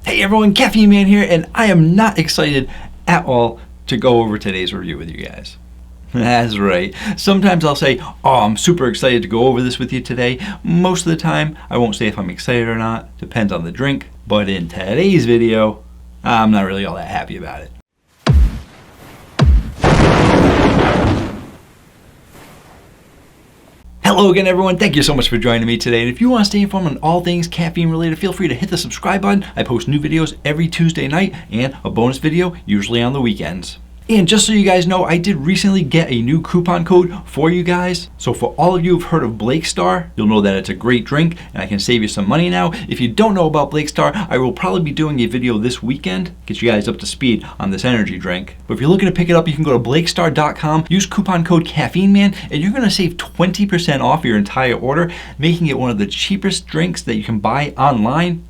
Hey everyone, Caffeine Man here, and I am not excited at all to go over today's review with you guys. That's right. Sometimes I'll say, oh, I'm super excited to go over this with you today. Most of the time, I won't say if I'm excited or not. Depends on the drink. But in today's video, I'm not really all that happy about it. Hello again everyone, thank you so much for joining me today, and if you want to stay informed on all things caffeine related, feel free to hit the subscribe button. I post new videos every Tuesday night and a bonus video usually on the weekends. And just so you guys know, I did recently get a new coupon code for you guys. So for all of you who've heard of Blake Star, you'll know that it's a great drink and I can save you some money now. If you don't know about Blake Star, I will probably be doing a video this weekend, get you guys up to speed on this energy drink. But if you're looking to pick it up, you can go to blakestar.com, use coupon code CaffeineMan, and you're gonna save 20% off your entire order, making it one of the cheapest drinks that you can buy online,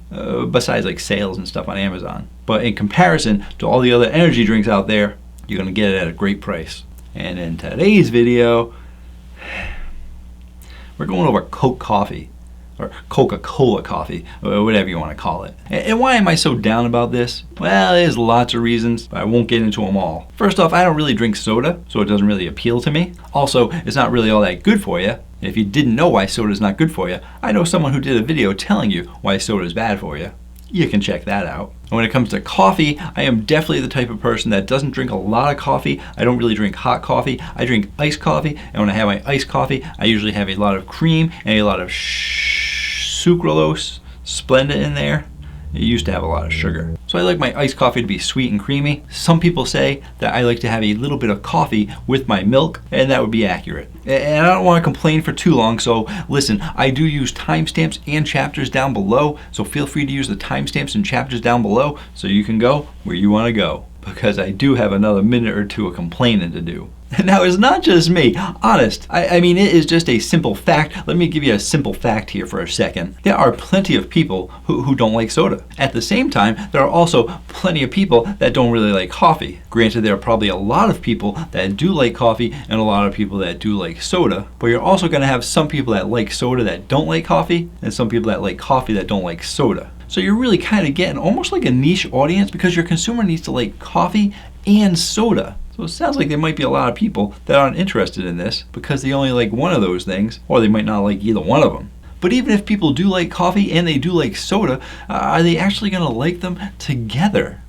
besides like sales and stuff on Amazon. But in comparison to all the other energy drinks out there, you're gonna get it at a great price. And in today's video, we're going over Coke coffee, or Coca-Cola coffee, or whatever you wanna call it. And why am I so down about this? Well, there's lots of reasons, but I won't get into them all. First off, I don't really drink soda, so it doesn't really appeal to me. Also, it's not really all that good for you. And if you didn't know why soda is not good for you, I know someone who did a video telling you why soda is bad for you. You can check that out. And when it comes to coffee, I am definitely the type of person that doesn't drink a lot of coffee. I don't really drink hot coffee. I drink iced coffee, and when I have my iced coffee, I usually have a lot of cream and a lot of sucralose, Splenda in there. It used to have a lot of sugar. So I like my iced coffee to be sweet and creamy. Some people say that I like to have a little bit of coffee with my milk, and that would be accurate. And I don't want to complain for too long, so listen, I do use timestamps and chapters down below, so feel free to use the timestamps and chapters down below so you can go where you want to go, because I do have another minute or two of complaining to do. Now, it's not just me, honest. I mean, it is just a simple fact. Let me give you a simple fact here for a second. There are plenty of people who don't like soda. At the same time, there are also plenty of people that don't really like coffee. Granted, there are probably a lot of people that do like coffee and a lot of people that do like soda, but you're also gonna have some people that like soda that don't like coffee, and some people that like coffee that don't like soda. So you're really kind of getting almost like a niche audience because your consumer needs to like coffee and soda. So it sounds like there might be a lot of people that aren't interested in this because they only like one of those things, or they might not like either one of them. But even if people do like coffee and they do like soda, are they actually gonna like them together?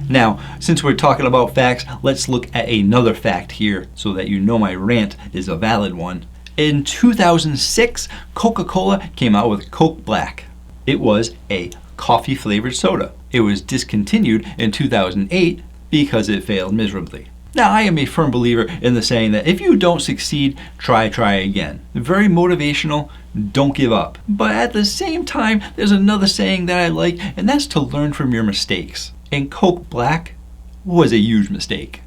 Now, since we're talking about facts, let's look at another fact here so that you know my rant is a valid one. In 2006, Coca-Cola came out with Coke Black. It was a coffee flavored soda. It was discontinued in 2008 because it failed miserably. Now, I am a firm believer in the saying that if you don't succeed, try again. Very motivational, don't give up. But at the same time, there's another saying that I like, and that's to learn from your mistakes. And Coke Black was a huge mistake.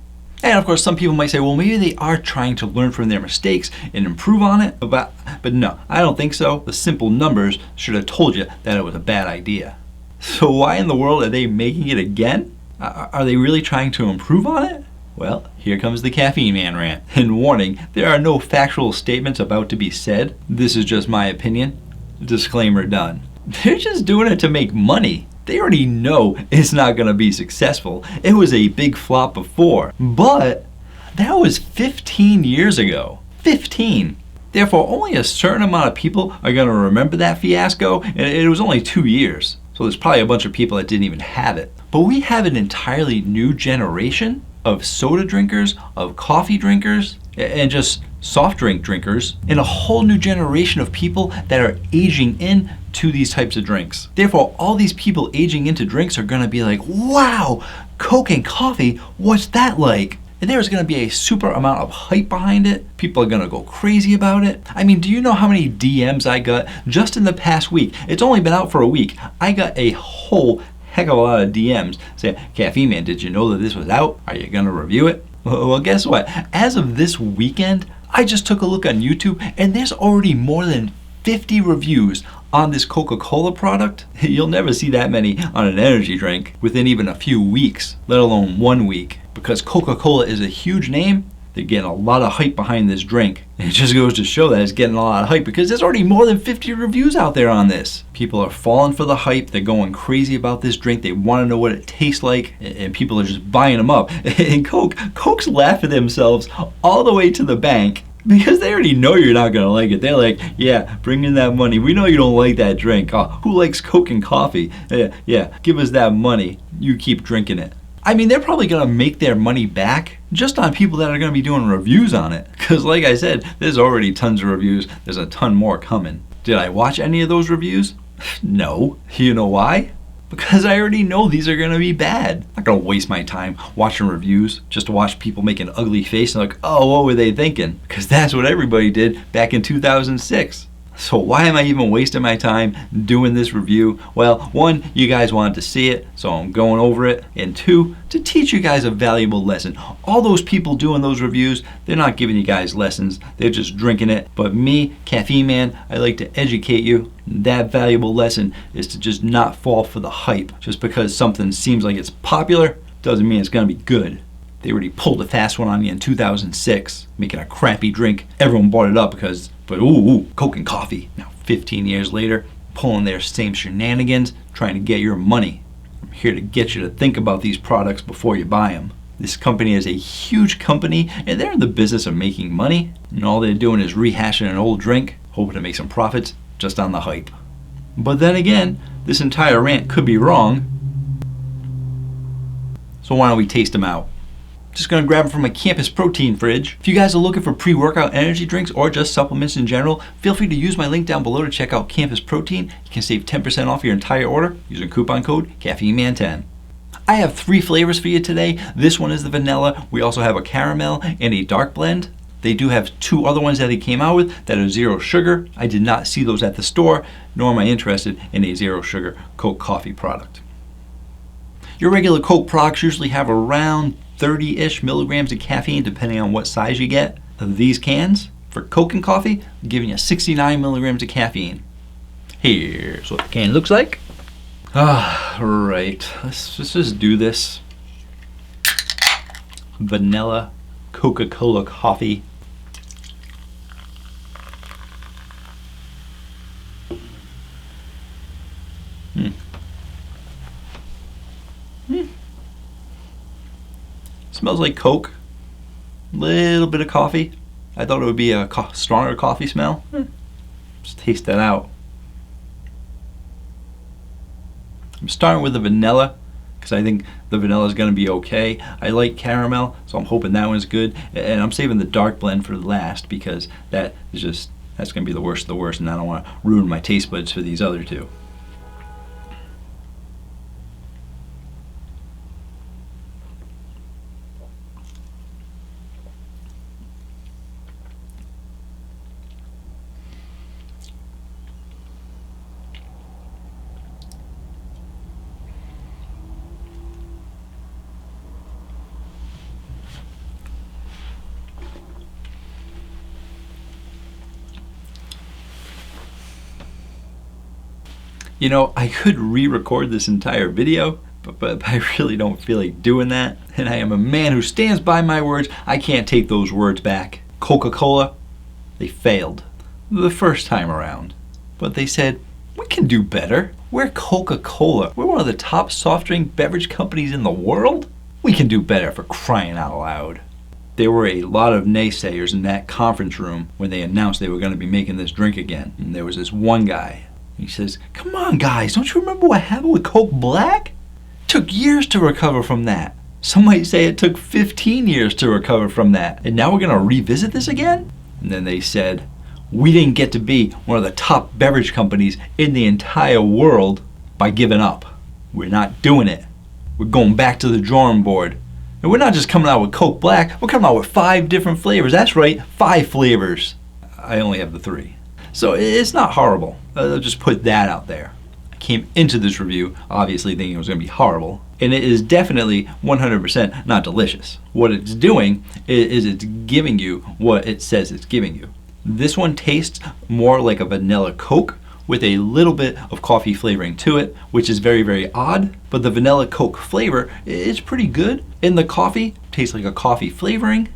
And of course, some people might say, well, maybe they are trying to learn from their mistakes and improve on it. But no, I don't think so. The simple numbers should have told you that it was a bad idea. So why in the world are they making it again? Are they really trying to improve on it? Well, here comes the Caffeine Man rant. And warning, there are no factual statements about to be said. This is just my opinion. Disclaimer done. They're just doing it to make money. They already know it's not going to be successful. It was a big flop before, but that was 15 years ago. 15. Therefore, only a certain amount of people are going to remember that fiasco, and it was only 2 years. So there's probably a bunch of people that didn't even have it. But we have an entirely new generation of soda drinkers, of coffee drinkers, and just soft drink drinkers, and a whole new generation of people that are aging in to these types of drinks. Therefore, all these people aging into drinks are gonna be like, wow, Coke and coffee, what's that like? And there's gonna be a super amount of hype behind it. People are gonna go crazy about it. I mean, do you know how many DMs I got just in the past week? It's only been out for a week. I got a whole heck of a lot of DMs saying, Caffeine Man, did you know that this was out? Are you gonna review it? Well, guess what? As of this weekend, I just took a look on YouTube and there's already more than 50 reviews on this Coca-Cola product. You'll never see that many on an energy drink within even a few weeks, let alone 1 week. Because Coca-Cola is a huge name, They're getting a lot of hype behind this drink. And it just goes to show that it's getting a lot of hype because there's already more than 50 reviews out there on this. People are falling for the hype. They're going crazy about this drink. They want to know what it tastes like, and people are just buying them up. And Coke's laughing themselves all the way to the bank because they already know you're not going to like it. They're like, yeah, bring in that money. We know you don't like that drink. Oh, who likes Coke and coffee? Yeah, give us that money. You keep drinking it. I mean, they're probably going to make their money back just on people that are going to be doing reviews on it. Because like I said, there's already tons of reviews. There's a ton more coming. Did I watch any of those reviews? No. You know why? Because I already know these are going to be bad. I'm not going to waste my time watching reviews just to watch people make an ugly face and like, oh, what were they thinking? Because that's what everybody did back in 2006. So why am I even wasting my time doing this review? Well, one, you guys wanted to see it, so I'm going over it. And two, to teach you guys a valuable lesson. All those people doing those reviews, they're not giving you guys lessons. They're just drinking it. But me, Caffeine Man, I like to educate you. That valuable lesson is to just not fall for the hype. Just because something seems like it's popular doesn't mean it's going to be good. They already pulled a fast one on you in 2006, making a crappy drink. Everyone bought it up because, but ooh, Coke and coffee. Now 15 years later, pulling their same shenanigans, trying to get your money. I'm here to get you to think about these products before you buy them. This company is a huge company, and they're in the business of making money, and all they're doing is rehashing an old drink, hoping to make some profits just on the hype. But then again, this entire rant could be wrong, so why don't we taste them out? Just gonna grab them from my campus protein fridge. If you guys are looking for pre-workout energy drinks or just supplements in general, feel free to use my link down below to check out Campus Protein. You can save 10% off your entire order using coupon code CaffeineMan10. I have 3 flavors for you today. This one is the vanilla. We also have a caramel and a dark blend. They do have 2 other ones that they came out with that are 0 sugar. I did not see those at the store, nor am I interested in a 0 sugar Coke coffee product. Your regular Coke products usually have around 30-ish milligrams of caffeine depending on what size you get. These cans for Coke and coffee are giving you 69 milligrams of caffeine. Here's what the can looks like. Right, let's just do this. Vanilla Coca-Cola coffee. Smells like Coke. Little bit of coffee. I thought it would be a stronger coffee smell. Just taste that out. I'm starting with the vanilla because I think the vanilla is going to be okay. I like caramel, so I'm hoping that one's good. And I'm saving the dark blend for last because that's going to be the worst of the worst, and I don't want to ruin my taste buds for these other 2. You know, I could re-record this entire video, but I really don't feel like doing that. And I am a man who stands by my words. I can't take those words back. Coca-Cola, they failed the first time around. But they said, we can do better. We're Coca-Cola. We're one of the top soft drink beverage companies in the world. We can do better, for crying out loud. There were a lot of naysayers in that conference room when they announced they were going to be making this drink again. And there was this one guy. He says, come on guys, don't you remember what happened with Coke Black? It took years to recover from that. Some might say it took 15 years to recover from that. And now we're gonna revisit this again? And then they said, we didn't get to be one of the top beverage companies in the entire world by giving up. We're not doing it. We're going back to the drawing board. And we're not just coming out with Coke Black, we're coming out with 5 different flavors. That's right, 5 flavors. I only have the 3. So it's not horrible. I'll just put that out there. I came into this review obviously thinking it was going to be horrible, and it is definitely 100% not delicious. What it's doing is it's giving you what it says it's giving you. This one tastes more like a vanilla Coke with a little bit of coffee flavoring to it, which is very, very odd, but the vanilla Coke flavor is pretty good. And the coffee tastes like a coffee flavoring.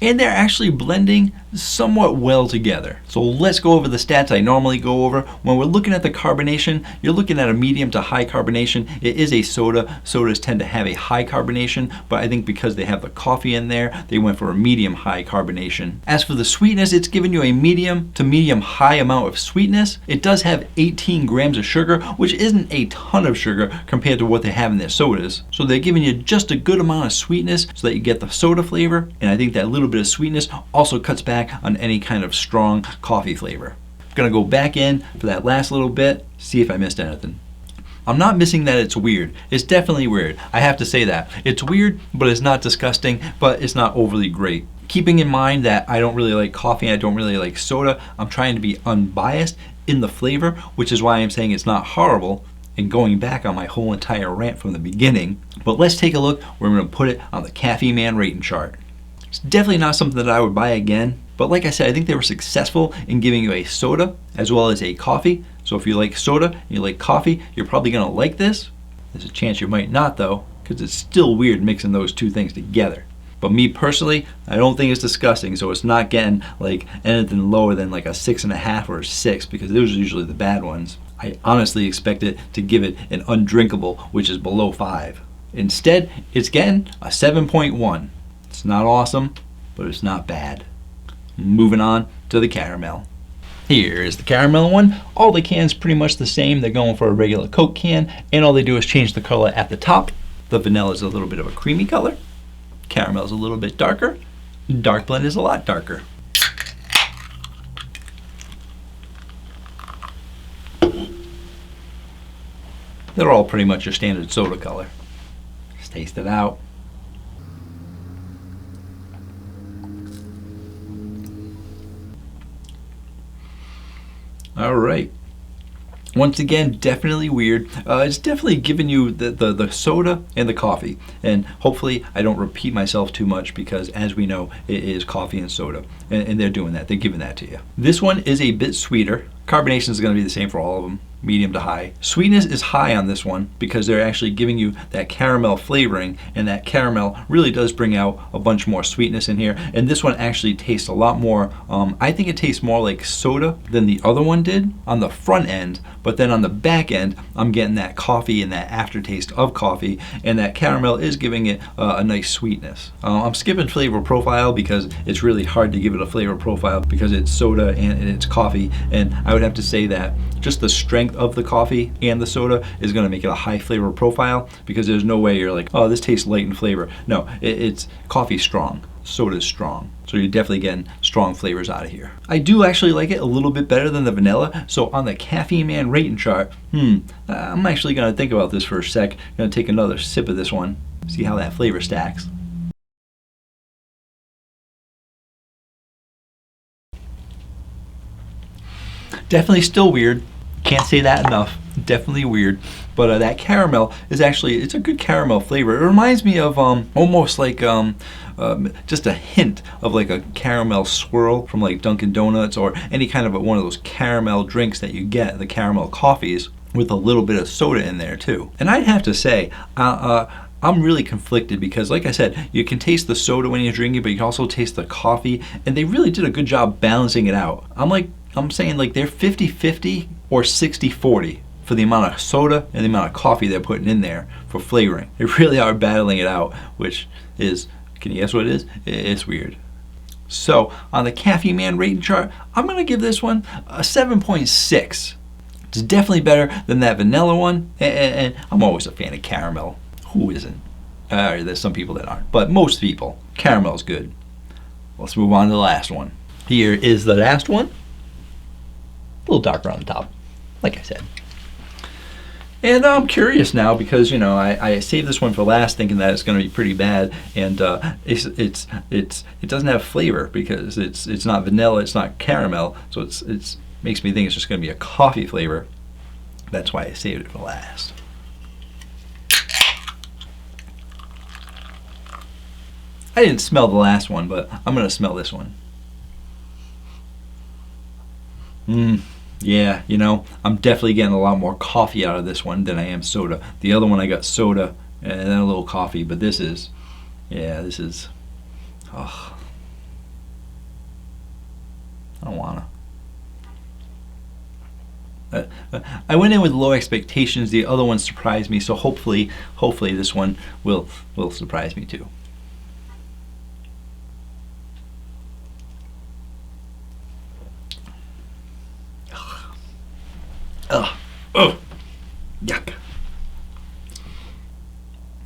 and they're actually blending somewhat well together. So let's go over the stats I normally go over. When we're looking at the carbonation, you're looking at a medium to high carbonation. It is a soda. Sodas tend to have a high carbonation, but I think because they have the coffee in there, they went for a medium high carbonation. As for the sweetness, it's giving you a medium to medium high amount of sweetness. It does have 18 grams of sugar, which isn't a ton of sugar compared to what they have in their sodas. So they're giving you just a good amount of sweetness so that you get the soda flavor, and I think that little bit of sweetness also cuts back on any kind of strong coffee flavor. I'm gonna go back in for that last little bit, see if I missed anything. I'm not missing that it's weird. It's definitely weird. I have to say that. It's weird, but it's not disgusting, but it's not overly great. Keeping in mind that I don't really like coffee, I don't really like soda, I'm trying to be unbiased in the flavor, which is why I'm saying it's not horrible and going back on my whole entire rant from the beginning. But let's take a look where I'm gonna put it on the Caffeine Man rating chart. It's definitely not something that I would buy again, but like I said, I think they were successful in giving you a soda as well as a coffee. So if you like soda and you like coffee, you're probably gonna like this. There's a chance you might not though, because it's still weird mixing those two things together. But me personally, I don't think it's disgusting, so it's not getting like anything lower than like a 6.5 or a 6, because those are usually the bad ones. I honestly expect it to give it an undrinkable, which is below 5. Instead, it's getting a 7.1. It's not awesome, but it's not bad. Moving on to the caramel. Here is the caramel one. All the cans pretty much the same. They're going for a regular Coke can, and all they do is change the color at the top. The vanilla is a little bit of a creamy color. Caramel is a little bit darker. Dark blend is a lot darker. They're all pretty much your standard soda color. Let's taste it out. All right. Once again, definitely weird. It's definitely giving you the soda and the coffee. And hopefully I don't repeat myself too much, because as we know, it is coffee and soda. And they're doing that. They're giving that to you. This one is a bit sweeter. Carbonation is going to be the same for all of them. Medium to high. Sweetness is high on this one because they're actually giving you that caramel flavoring, and that caramel really does bring out a bunch more sweetness in here. And this one actually tastes a lot more, I think it tastes more like soda than the other one did on the front end, but then on the back end, I'm getting that coffee and that aftertaste of coffee, and that caramel is giving it a nice sweetness. I'm skipping flavor profile because it's really hard to give it a flavor profile because it's soda and it's coffee, and I would have to say that just the strength of the coffee and the soda is going to make it a high flavor profile, because there's no way you're like, oh, this tastes light in flavor. No, it's coffee strong, soda is strong. So you're definitely getting strong flavors out of here. I do actually like it a little bit better than the vanilla. So on the Caffeine Man rating chart, I'm actually going to think about this for a sec. I'm going to take another sip of this one, see how that flavor stacks. Definitely still weird. Can't say that enough. Definitely weird. But that caramel is actually, it's a good caramel flavor. It reminds me of almost like just a hint of like a caramel swirl from like Dunkin' Donuts, or any kind of one of those caramel drinks that you get, the caramel coffees, with a little bit of soda in there too. And I'd have to say, I'm really conflicted because, like I said, you can taste the soda when you're drinking, but you can also taste the coffee, and they really did a good job balancing it out. I'm saying like they're 50-50 or 60-40 for the amount of soda and the amount of coffee they're putting in there for flavoring. They really are battling it out, which is, can you guess what it is? It's weird. So on the Caffeine Man rating chart, I'm gonna give this one a 7.6. It's definitely better than that vanilla one, and I'm always a fan of caramel. Who isn't? There's some people that aren't, but most people. Caramel's good. Let's move on to the last one. Here is the last one. A little darker on the top, like I said. And I'm curious now because, you know, I saved this one for last thinking that it's going to be pretty bad, and it doesn't have flavor because it's not vanilla, it's not caramel, so it's makes me think it's just going to be a coffee flavor. That's why I saved it for last. I didn't smell the last one, but I'm going to smell this one. Yeah, you know, I'm definitely getting a lot more coffee out of this one than I am soda. The other one I got soda and then a little coffee, but this is, yeah, this is, oh, I don't wanna. I went in with low expectations. The other one surprised me, so hopefully this one will surprise me too. Ugh. Oh, yuck.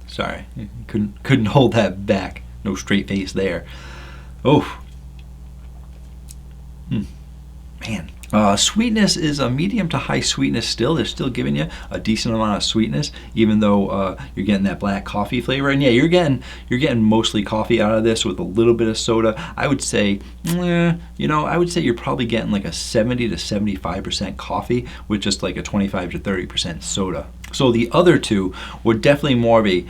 Sorry, couldn't hold that back. No straight face there. Oh, man. Sweetness is a medium to high sweetness still. They're still giving you a decent amount of sweetness, even though you're getting that black coffee flavor. And yeah, you're getting mostly coffee out of this with a little bit of soda. I would say, I would say you're probably getting like a 70 to 75% coffee with just like a 25 to 30% soda. So the other two were definitely more of a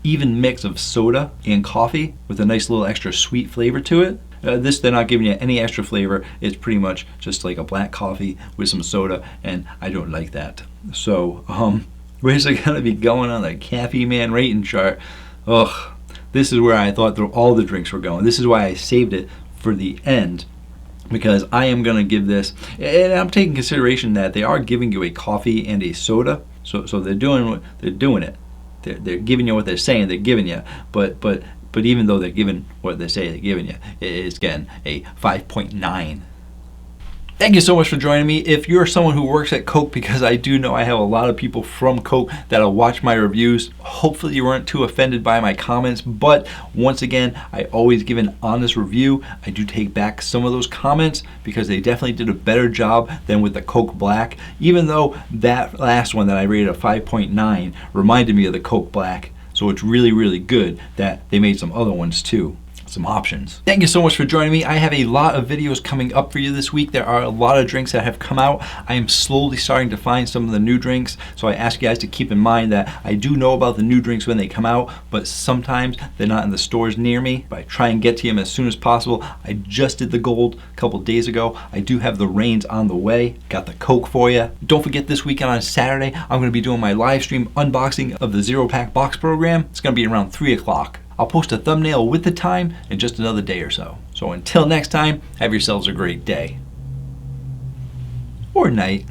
even mix of soda and coffee with a nice little extra sweet flavor to it. This, they're not giving you any extra flavor. It's pretty much just like a black coffee with some soda, and I don't like that. So, where's it gonna be going on the Caffeine Man rating chart? Ugh, this is where I thought all the drinks were going. This is why I saved it for the end, because I am gonna give this, and I'm taking consideration that they are giving you a coffee and a soda. So they're doing it. They're giving you what they're saying they're giving you, but even though they're giving what they say they're giving you, it's getting a 5.9. Thank you so much for joining me. If you're someone who works at Coke, because I do know I have a lot of people from Coke that'll watch my reviews, hopefully you weren't too offended by my comments, but once again, I always give an honest review. I do take back some of those comments because they definitely did a better job than with the Coke Black, even though that last one that I rated a 5.9 reminded me of the Coke Black. So it's really, really good that they made some other ones too. Some options. Thank you so much for joining me. I have a lot of videos coming up for you this week. There are a lot of drinks that have come out. I am slowly starting to find some of the new drinks, so I ask you guys to keep in mind that I do know about the new drinks when they come out, but sometimes they're not in the stores near me. But I try and get to them as soon as possible. I just did the Gold a couple days ago. I do have the Reigns on the way. Got the Coke for you. Don't forget, this weekend on Saturday, I'm going to be doing my live stream unboxing of the Zero Pack Box program. It's going to be around 3 o'clock. I'll post a thumbnail with the time in just another day or so. So until next time, have yourselves a great day. Or night.